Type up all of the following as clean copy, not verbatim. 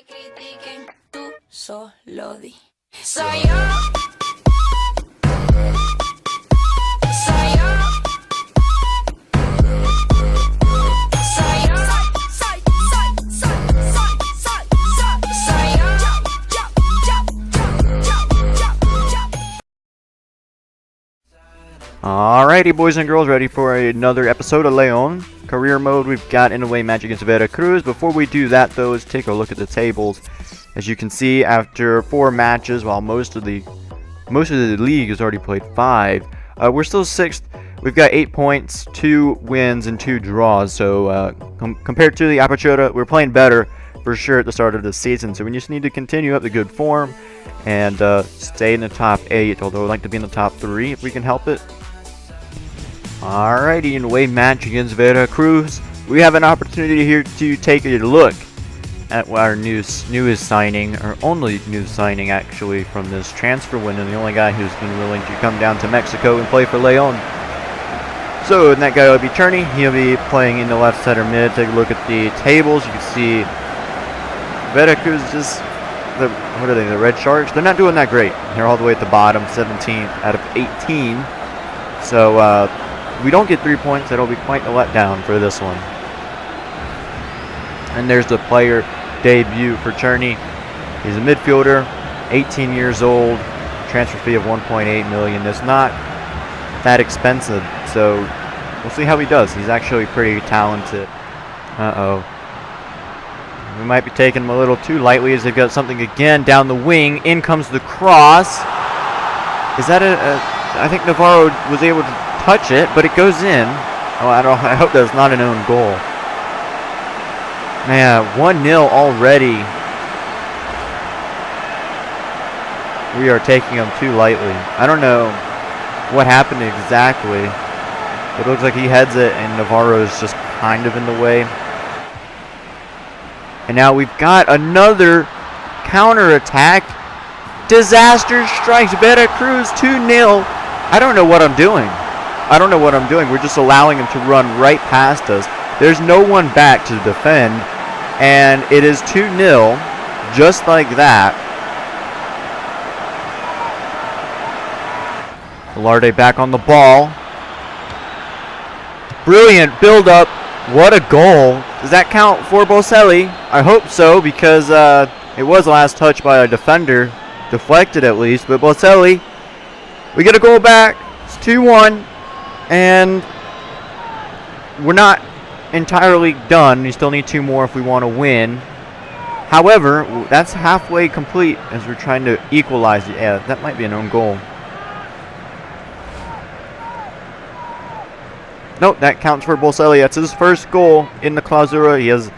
critiquen, tú solo di. Soy yo. Soy yo. Soy yo. Soy yo. Alrighty, boys and girls, ready for another episode of León Career Mode. We've got an away match against Veracruz. Before we do that, though, let's take a look at the tables. As you can see, after 4 matches, while most of the league has already played 5, we're still 6th. We've got 8 points, 2 wins, and 2 draws. So compared to the Apertura, we're playing better for sure at the start of the season. So we just need to continue up the good form and stay in the top 8. Although I'd like to be in the top 3 if we can help it. Alrighty, in the away match against Veracruz, we have an opportunity here to take a look at our newest signing, or only new signing actually, from this transfer window, the only guy who's been willing to come down to Mexico and play for León. So, and that guy will be Cherney. He'll be playing in the left center mid. Take a look at the tables. You can see Veracruz just, what are they, the Red Sharks? They're not doing that great. They're all the way at the bottom, 17th out of 18. So, if we don't get 3 points, that'll be quite a letdown for this one. And there's the player debut for Cherney. He's a midfielder, 18 years old, transfer fee of 1.8 million. It's not that expensive, so we'll see how he does. He's actually pretty talented. We might be taking him a little too lightly as they've got something again down the wing. In comes the cross. Is that I think Navarro was able to touch it, but it goes in. Oh, I hope that's not an own goal. Man, 1-0 already. We are taking them too lightly. I don't know what happened exactly. It looks like he heads it and Navarro's just kind of in the way. And now we've got another counter-attack. Disaster strikes Veracruz 2-0. I don't know what I'm doing. We're just allowing him to run right past us. There's no one back to defend. And it is 2-0. Just like that. Velarde back on the ball. Brilliant build-up. What a goal. Does that count for Boselli? I hope so, because it was last touch by a defender. Deflected at least. But Boselli, we get a goal back. It's 2-1. And we're not entirely done. We still need 2 more if we want to win. However, that's halfway complete as we're trying to equalize. Yeah, that might be an own goal. Nope, that counts for Boselli. That's his first goal in the Clausura. He has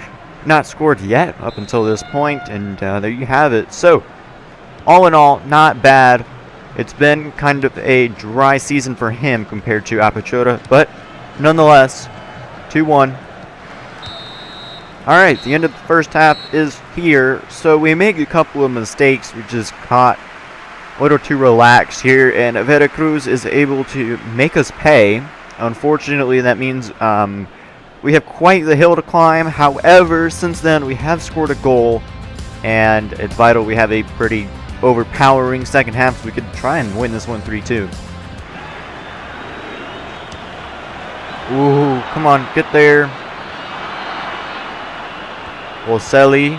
not scored yet up until this point, and there you have it. So, all in all, not bad. It's been kind of a dry season for him compared to Apertura, but nonetheless, 2-1. Alright, the end of the first half is here. So we make a couple of mistakes. We just caught a little too relaxed here, and Veracruz is able to make us pay. Unfortunately, that means we have quite the hill to climb. However, since then, we have scored a goal, and it's vital we have a pretty overpowering second half so we could try and win this one 3-2. Ooh, come on, get there. Boselli.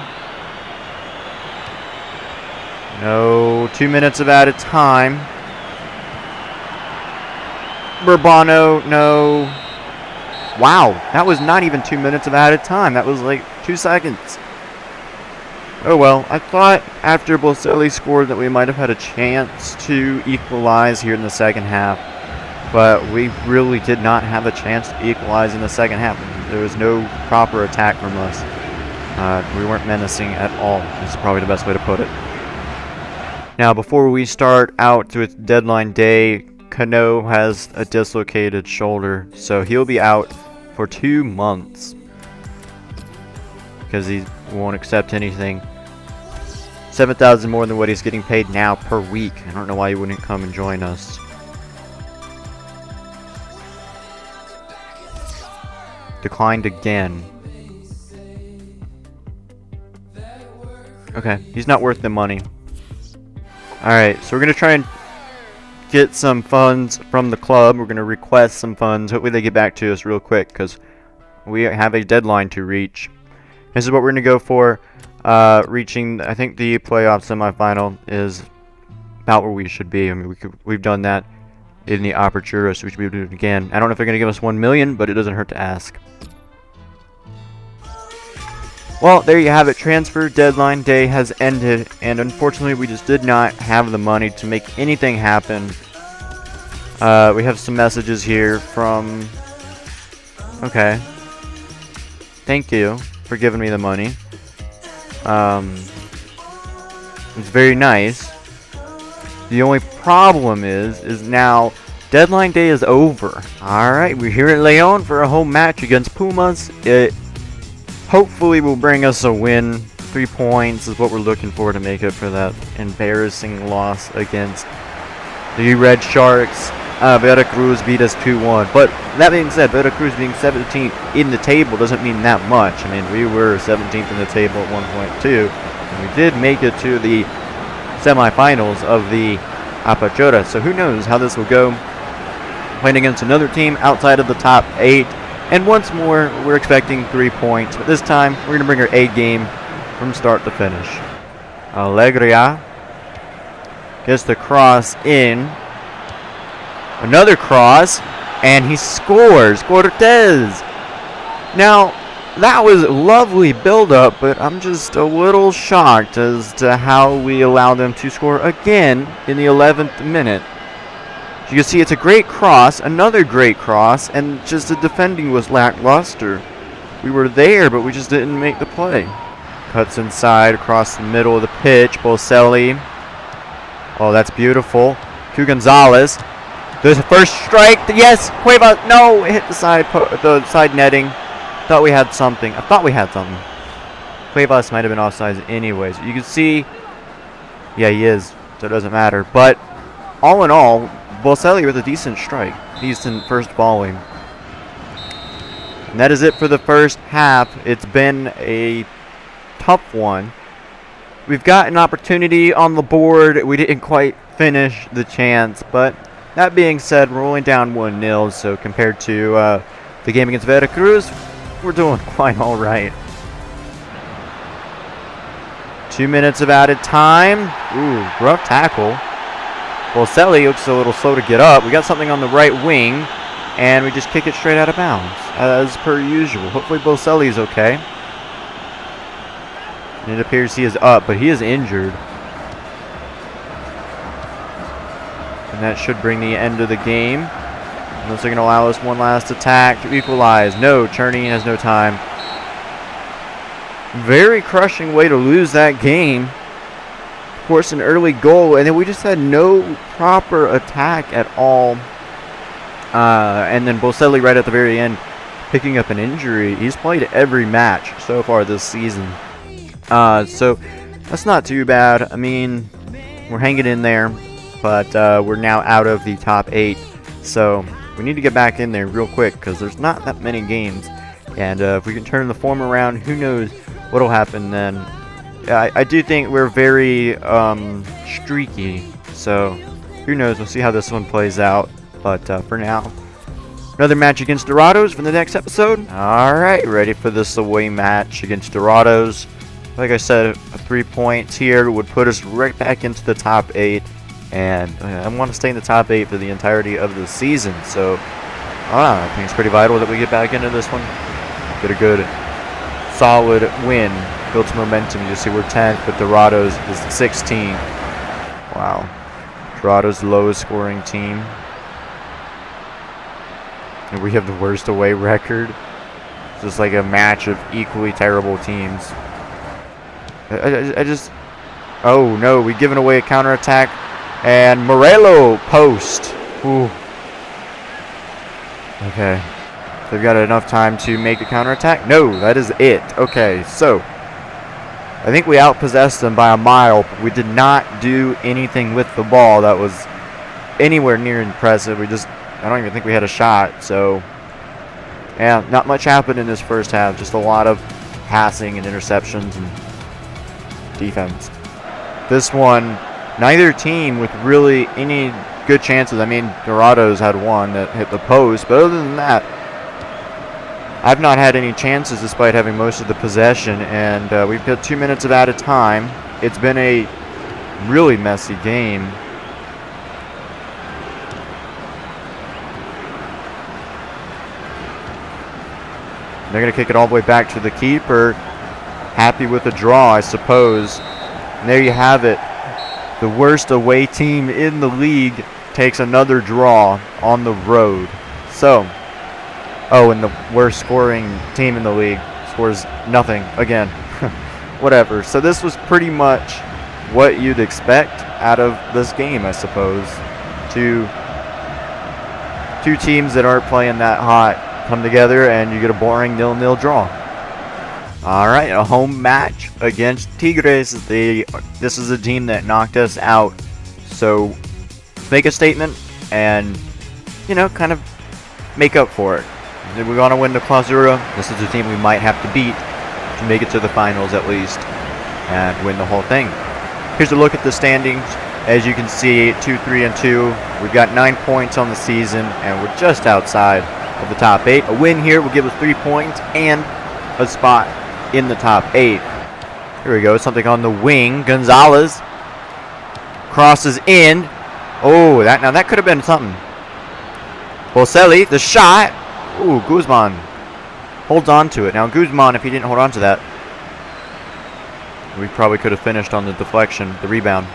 No, 2 minutes of added time. Burbano, no. Wow, that was not even 2 minutes of added time. That was like 2 seconds. Oh well, I thought after Boselli scored that we might have had a chance to equalize here in the second half. But we really did not have a chance to equalize in the second half. There was no proper attack from us. We weren't menacing at all. That's probably the best way to put it. Now, before we start out with deadline day, Cano has a dislocated shoulder, so he'll be out for 2 months because he won't accept anything. 7,000 more than what he's getting paid now per week. I don't know why he wouldn't come and join us. Declined again. Okay, he's not worth the money. Alright, so we're going to try and get some funds from the club. We're going to request some funds. Hopefully they get back to us real quick because we have a deadline to reach. This is what we're going to go for. Reaching, I think the playoff semifinal is about where we should be. I mean, we've done that in the Apertura, so we should be able to do it again. I don't know if they're going to give us 1 million, but it doesn't hurt to ask. Well, there you have it. Transfer deadline day has ended, and unfortunately, we just did not have the money to make anything happen. We have some messages here from... Okay. Thank you for giving me the money. It's very nice. The only problem is now deadline day is over. Alright, we're here at León for a home match against Pumas. It hopefully will bring us a win. 3 points is what we're looking for to make up for that embarrassing loss against the Red Sharks. Veracruz beat us 2-1. But that being said, Veracruz being 17th in the table doesn't mean that much. I mean, we were 17th in the table at 1.2. And we did make it to the semifinals of the Apertura. So who knows how this will go. Playing against another team outside of the top 8. And once more, we're expecting 3 points. But this time, we're going to bring our A game from start to finish. Alegria gets the cross in. Another cross. And he scores. Cortez. Now, that was lovely build-up, but I'm just a little shocked as to how we allowed them to score again in the 11th minute. You can see it's a great cross, another great cross, and just the defending was lackluster. We were there, but we just didn't make the play. Cuts inside across the middle of the pitch. Boselli. Oh, that's beautiful. To Gonzalez. There's a first strike. Yes, Cuevas. No, it hit the side netting. I thought we had something. Cuevas might have been offside anyways. You can see, yeah, he is, so it doesn't matter. But all in all, Boselli with a decent strike, decent first volley. And that is it for the first half. It's been a tough one. We've got an opportunity on the board. We didn't quite finish the chance, but that being said, we're only down 1-0. So compared to the game against Veracruz, we're doing quite all right. 2 minutes of added time. Ooh, rough tackle. Boselli looks a little slow to get up. We got something on the right wing, and we just kick it straight out of bounds, as per usual. Hopefully Boselli's okay. And it appears he is up, but he is injured. And that should bring the end of the game. Unless they're going to allow us one last attack to equalize. No, Cherney has no time. Very crushing way to lose that game. Of course, an early goal, and then we just had no proper attack at all. And then Boselli right at the very end picking up an injury. He's played every match so far this season. So that's not too bad. I mean, we're hanging in there, but we're now out of the top 8. So we need to get back in there real quick because there's not that many games. And if we can turn the form around, who knows what'll happen then. I do think we're very streaky. So who knows? We'll see how this one plays out. But for now, another match against Dorados for the next episode. Alright, ready for this away match against Dorados. Like I said, 3 points here would put us right back into the top 8. And I want to stay in the top 8 for the entirety of the season. So I think it's pretty vital that we get back into this one. Get a good, solid win. Build some momentum. You see we're 10th, but Dorados is 16th. Wow. Dorados' lowest scoring team. And we have the worst away record. It's just like a match of equally terrible teams. I just... Oh, no. We've given away a counterattack. And Morello post. Ooh. Okay. They've got enough time to make a counterattack? No, that is it. Okay, so I think we outpossessed them by a mile. We did not do anything with the ball that was anywhere near impressive. I don't even think we had a shot. So, yeah, not much happened in this first half. Just a lot of passing and interceptions and defense. This one, neither team with really any good chances. I mean, Dorados had one that hit the post, but other than that, I've not had any chances despite having most of the possession, and we've got 2 minutes of added time. It's been a really messy game. They're going to kick it all the way back to the keeper. Happy with the draw, I suppose. And there you have it. The worst away team in the league takes another draw on the road. So, and the worst scoring team in the league scores nothing again. Whatever. So this was pretty much what you'd expect out of this game, I suppose. Two teams that aren't playing that hot come together and you get a boring 0-0 draw. All right, a home match against Tigres. This is a team that knocked us out. So make a statement and, kind of make up for it. If we want to win the Clausura, this is a team we might have to beat to make it to the finals at least and win the whole thing. Here's a look at the standings. As you can see, 2-3-2. We've got 9 points on the season, and we're just outside of the top 8. A win here will give us 3 points and a spot in the top 8. Here we go. Something on the wing. Gonzalez crosses in. Oh, that could have been something. Boselli, the shot. Ooh, Guzman holds on to it. Now, Guzman, if he didn't hold on to that, we probably could have finished on the deflection, the rebound.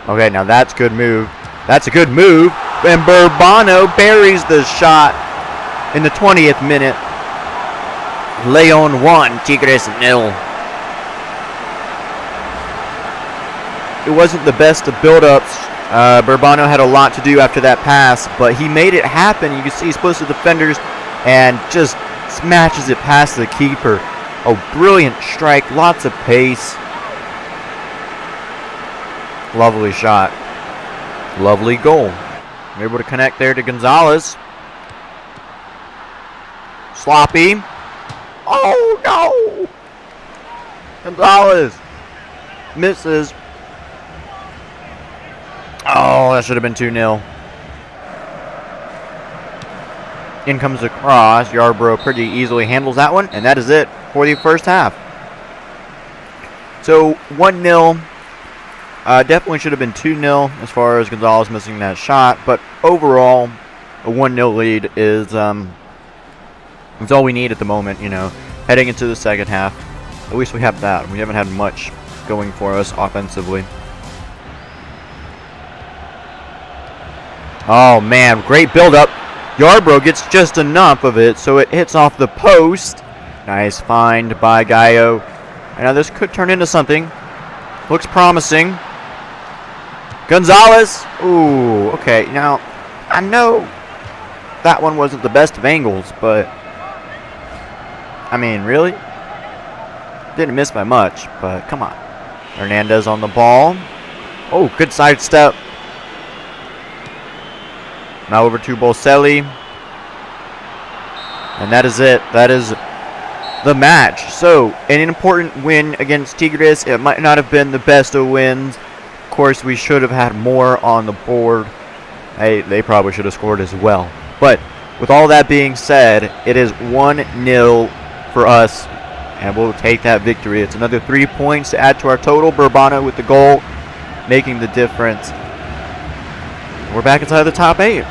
Okay, now that's good move. That's a good move. And Burbano buries the shot in the 20th minute. León 1, Tigres 0. It wasn't the best of build-ups. Burbano had a lot to do after that pass, but he made it happen. You can see he splits the defenders and just smashes it past the keeper. A brilliant strike, lots of pace. Lovely shot. Lovely goal. Able to connect there to Gonzalez. Sloppy. Oh, no! Gonzalez misses. Oh, that should have been 2-0. In comes the cross. Yarbrough pretty easily handles that one, and that is it for the first half. So 1-0. Definitely should have been 2-0 as far as Gonzalez missing that shot, but overall, a 1-0 lead is all we need at the moment. Heading into the second half, at least we have that. We haven't had much going for us offensively. Oh man, great build-up. Yarbrough gets just enough of it, so it hits off the post. Nice find by Gallo. And now this could turn into something. Looks promising. Gonzalez. Ooh, okay. Now, I know that one wasn't the best of angles, but I mean, really? Didn't miss by much, but come on. Hernandez on the ball. Oh, good sidestep. Now over to Boselli. And that is it. That is the match. So, an important win against Tigres. It might not have been the best of wins. Of course, we should have had more on the board. They probably should have scored as well. But with all that being said, it is 1-0 for us, and we'll take that victory. It's another 3 points to add to our total. Burbano with the goal, making the difference. We're back inside the top 8.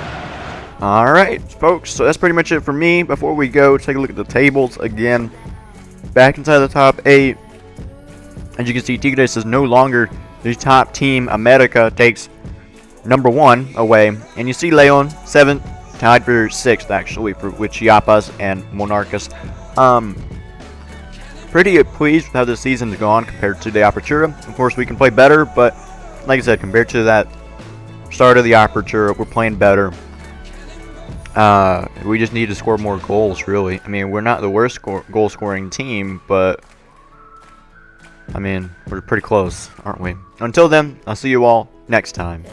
All right, folks, so that's pretty much it for me. Before we go, take a look at the tables again. Back inside the top 8. As you can see, Tigres is no longer the top team. America takes number 1 away. And you see León 7th, tied for 6th, actually, with Chiapas and Monarcas. Pretty pleased with how this season's gone compared to the Apertura. Of course, we can play better, but like I said, compared to that start of the Apertura, we're playing better. We just need to score more goals, really. I mean, we're not the worst goal-scoring team, but I mean, we're pretty close, aren't we? Until then, I'll see you all next time.